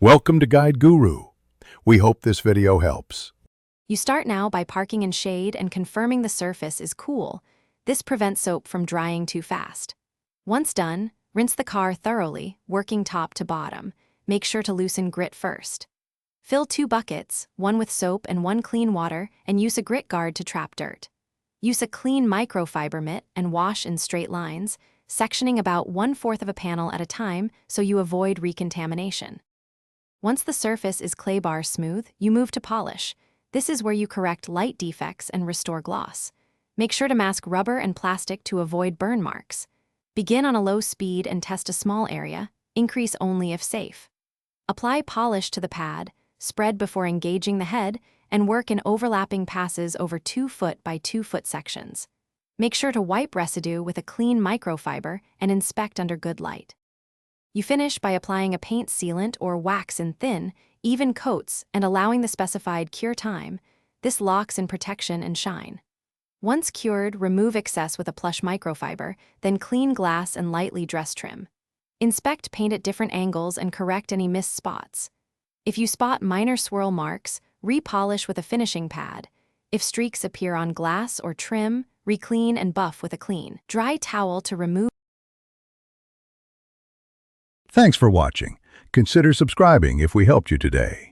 Welcome to Guide Guru. We hope this video helps. You start now by parking in shade and confirming the surface is cool. This prevents soap from drying too fast. Once done, rinse the car thoroughly, working top to bottom. Make sure to loosen grit first. Fill 2 buckets, one with soap and one clean water, and use a grit guard to trap dirt. Use a clean microfiber mitt and wash in straight lines, sectioning about 1/4 of a panel at a time so you avoid recontamination. Once the surface is clay bar smooth, you move to polish. This is where you correct light defects and restore gloss. Make sure to mask rubber and plastic to avoid burn marks. Begin on a low speed and test a small area, increase only if safe. Apply polish to the pad, spread before engaging the head, and work in overlapping passes over 2 foot by 2 foot sections. Make sure to wipe residue with a clean microfiber and inspect under good light. You finish by applying a paint sealant or wax in thin, even coats and allowing the specified cure time. This locks in protection and shine. Once cured, remove excess with a plush microfiber, then clean glass and lightly dress trim. Inspect paint at different angles and correct any missed spots. If you spot minor swirl marks, repolish with a finishing pad. If streaks appear on glass or trim, re-clean and buff with a clean, dry towel to remove. Thanks for watching. Consider subscribing if we helped you today.